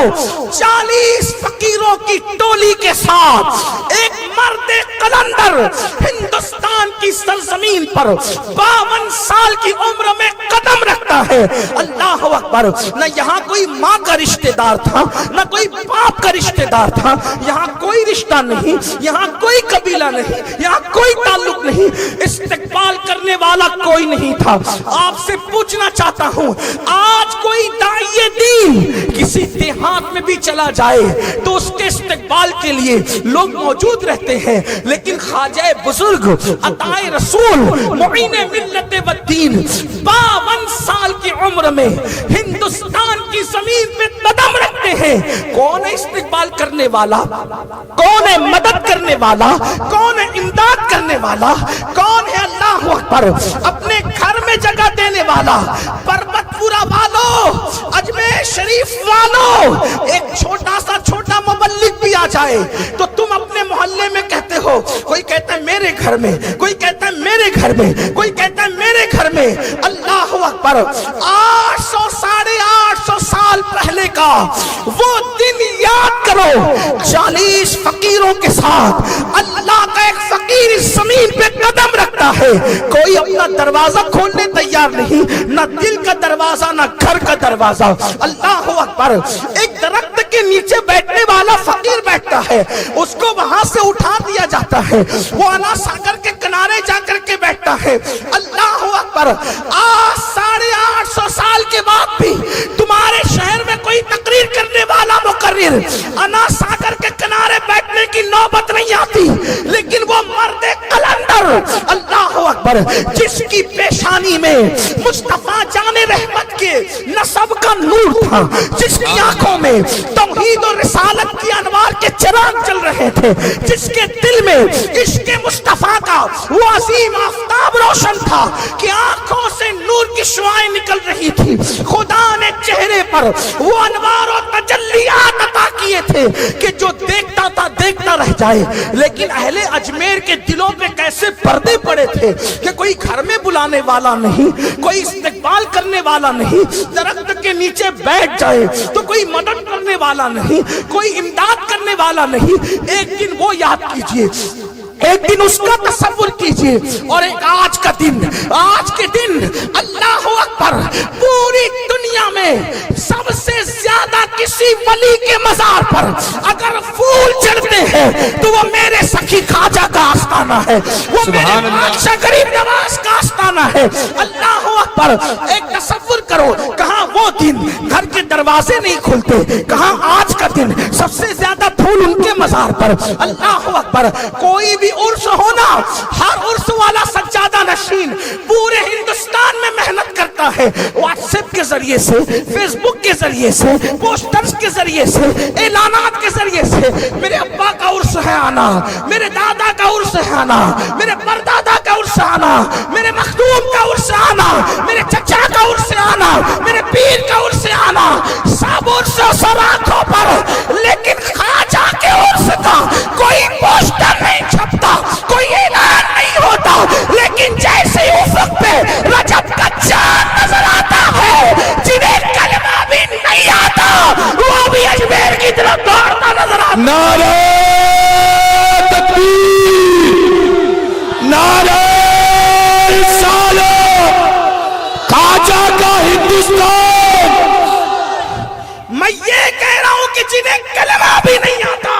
40 फकीरों की टोली के साथ एक मर्द कलंदर हिंदुस्तान की सरजमीन पर 52 साल की उम्र में कदम रखता है। अल्लाह अकबर। न यहाँ कोई माँ का रिश्तेदार था, न कोई बाप का रिश्तेदार था, यहाँ कोई रिश्ता नहीं, यहाँ कोई कबीला नहीं, यहाँ कोई ताल्लुक नहीं, इस्तिकबाल करने वाला कोई नहीं था। आपसे पूछना चाहता हूँ, आज कोई दाइये दीन किसी देहात में भी चला जाए तो उसके इस्तिकबाल के लिए लोग मौजूद रहते हैं, लेकिन ख्वाजा बुजुर्ग अताए रसूल मुईने मिल्लत व दीन 52 साल की उम्र में हिंदुस्तान की जमीन पे कदम रखते हैं। कौन है इस्तिकबाल करने वाला, कौन है मदद करने वाला, कौन है इमदाद करने वाला, कौन है अल्लाह अकबर अपने घर में जगह देने वाला। पर्वतपुरा वालों, अजमेर शरीफ वालों, एक छोटा मुबल्लिग भी आ जाए तो तुम अपने मोहल्ले में कहते हो, कोई कहता है मेरे घर में, कोई कहता है मेरे घर में, कोई कहता है मेरे घर में। अल्लाह अकबर। 800 साढ़े 800 साल पहले का वो दिन याद करो, 40 फकीरों के साथ अल्लाह का एक फकीर इस जमीन पे कदम रखता है। कोई अपना दरवाजा खोलने तैयार नहीं, ना दिल का दरवाजा, ना घर का दरवाजा। अल्लाह अकबर। एक दरख्त के नीचे बैठने वाला फकीर बैठता है, उसको वहां से उठा दिया जाता है, वो अना सागर के किनारे जाकर के बैठता है। अल्लाह अकबर। आज 850 साल के बाद भी तुम्हारे शहर में कोई तकरीर करने वाला मुकर्रिर अना सागर के किनारे बैठने की नौबत नहीं आती, लेकिन वो मर्द कलंदर अल्लाह अकबर जिसकी पेशानी में मुस्तफा जाने रहमत के नसब का नूर था, जिसकी आंखों में तौहीद और रिसालत की अनवार के चिराग चल रहे थे, जिसके दिल में इश्क मुस्तफा का वो अजीम आफताब रोशन था कि आंखों से नूर की शुआएं निकल रही थी। खुदा ने चेहरे पर वो अनवार और तजल्लियात अता किए थे कि जो देखता था देखता रह जाए। लेकिन अहले अजमेर के दिलों पे कैसे पर्दे पड़े थे कि कोई घर में बुलाने वाला नहीं, कोई इस्तिकबाल करने वाला नहीं, दरख्त के नीचे बैठ जाए तो कोई मदद करने वाला नहीं, कोई इमदाद करने वाला नहीं। एक दिन वो याद कीजिए, एक दिन उसका तसव्वुर कीजिए, और एक आज का दिन, आज के दिन अल्लाह अकबर पूरी दुनिया में सबसे ज्यादा किसी वली के मजार पर अगर फूल चढ़ते हैं तो वो मेरे सखी ख्वाजा का आस्ताना है, वो मेरे बादशाह गरीब नवाज का आस्ताना है। अल्लाह अकबर। एक तसव्वुर करो, कहाँ वो दिन घर के दरवाजे नहीं खुलते, कहाँ आज का दिन सबसे ज्यादा फूल उनके मजार पर। अल्लाह अकबर। कोई भी उर्स होना, हर उर्स वाला सज्जादा नशीन पूरे हिंदुस्तान में मेहनत करता है, व्हाट्सएप के जरिए से, फेसबुक के जरिए से, पोस्टर्स के जरिए से, ऐलानात के जरिए से। मेरे अब्बा का उर्स है आना, मेरे दादा का उर्स है आना, मेरे परदादा का उर्स आना, मेरे मखदूम का उर्स आना, मेरे चचा का उर्स आना, मेरे पीर का उर्स आना, सब उर्स सब आंखों पर। लेकिन ख्वाजा के उर्स का कोई पोस्टर नहीं छपता, कोई ऐलान नहीं होता, लेकिन जैसे उफक पे रजब का चांद नजर आता है, जिन्हें कलमा भी नहीं आता वो भी अजमेर की तरफ दौड़ता नजर आता। नारे तकबीर, नारे रिसालत, ख्वाजा का हिंदुस्तान। मैं ये कह रहा हूं कि जिन्हें कलमा भी नहीं आता,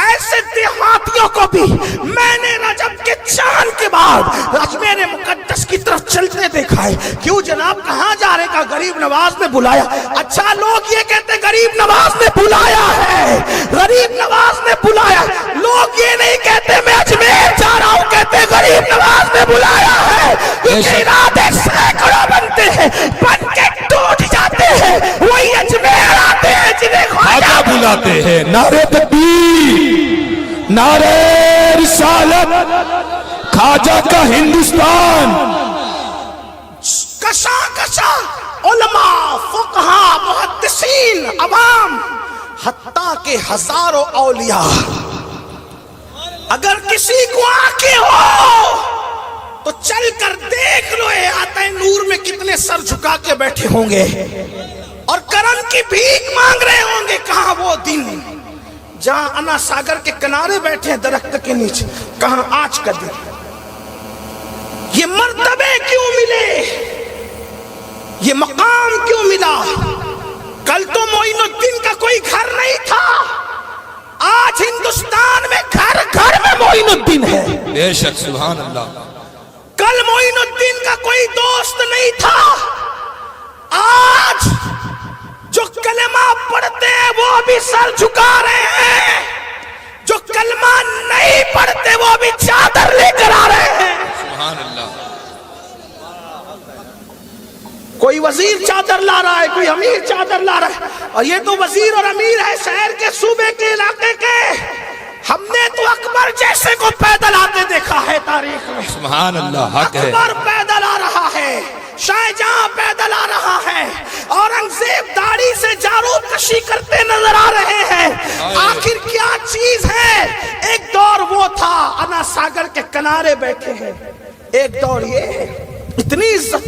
ऐसे देहातियों को भी मैंने रजब के चांद के बाद अजमेर मुकद्दस की तरफ चलते देखा है। क्यों जनाब, कहाँ जा रहे का? गरीब नवाज ने बुलाया। अच्छा, लोग ये कहते गरीब नवाज ने बुलाया है, गरीब नवाज ने बुलाया। लोग ये नहीं कहते मैं अजमेर जा रहा हूँ, कहते गरीब नवाज ने बुलाया है। क्योंकि इरादे सैकड़ों बनते हैं, बन के टूट जाते हैं, वही अजमेर आते हैं जिन्हें ख्वाजा बुलाते हैं। नारे तकबीर, नारे रिसालत, ख्वाजा का हिंदुस्तान। कशा कशा उलमा, फुकहा, मुहद्दिसीन, अवाम, हत्ता के हजारों औलिया, अगर किसी को आंखें हो तो चल कर देख लो, आते नूर में कितने सर झुका के बैठे होंगे। और करम की की भीख मांग रहे होंगे। कहां वो दिन जहां अना सागर के किनारे बैठे हैं दरख्त के नीचे, कहां आज का दिन। ये मर्तबे क्यों मिले, ये मकाम क्यों मिला? कल तो मोइनुद्दीन का कोई घर नहीं था, आज हिंदुस्तान में घर घर में मोइनुद्दीन है। बेशक सुभान अल्लाह। कल मोइनुद्दीन का कोई दोस्त नहीं था, आज जो कलमा पढ़ते हैं वो भी सर झुका रहे हैं, जो कलमा नहीं पढ़ते वो भी चादर लेकर आ रहे हैं। सुभान अल्लाह। कोई वजीर चादर ला रहा है, कोई अमीर चादर ला रहा है, और ये तो वजीर और अमीर है शहर के, सूबे के, इलाके के। हमने तो अकबर जैसे को पैदल आते देखा है तारीख में। सुभान अल्लाह, हक है। अकबर पैदल आ रहा है, शाहजहां पैदल आ रहा है, औरंगजेब दाढ़ी से जारूद कशी करते नजर आ रहे हैं। आखिर क्या चीज है? एक दौर वो था अना सागर के किनारे बैठे हैं, एक दौर ये है। इतनी इज्जत,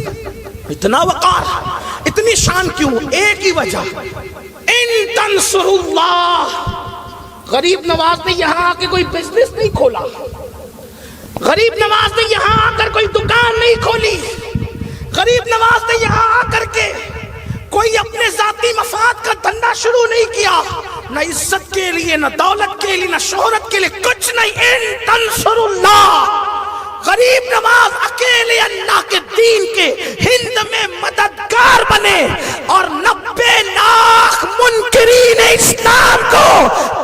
इतना वकार, इतनी शान क्यों? एक ही वजह, इन तंसुरुल्लाह। गरीब नवाज ने यहां आके कोई बिजनेस नहीं खोला, गरीब नवाज ने यहां आकर कोई दुकान नहीं खोली, गरीब नवाज ने यहां आकर के कोई अपने जाती मफाद का धंधा शुरू नहीं किया, न इज्जत के लिए, न दौलत के लिए, न शोहरत के लिए, कुछ नहीं। इन तंसुरुल्लाह। गरीब नवाज अकेले अल्लाह के दीन के हिंद में मददगार बने और 90 लाख मुनकिरीन इस्लाम को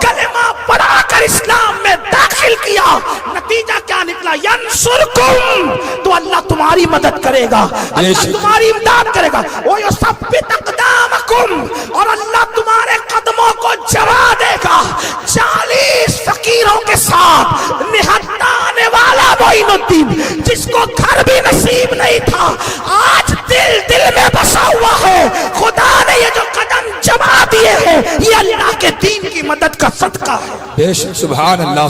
कलमा पढ़ाकर इस्लाम में दाखिल किया। नतीजा क्या निकला? यंसुरकुम, तो अल्लाह तुम्हारी मदद करेगा, अल्लाह तुम्हारी इमदाद करेगा। वो युसब्बित अक़दामकुम, और अल्लाह तुम्हारे कदमों को जमा देगा। 40 फकीरों के साथ निहत्ता आने वाला मोइनुद्दीन, जिसको घर भी नसीब नहीं था, आज दिल दिल में बसा हुआ है। खुदा ने ये जो कदम जमा दिए हैं, ये अल्लाह के दीन की मदद का सदका है। बेशक सुभान अल्लाह।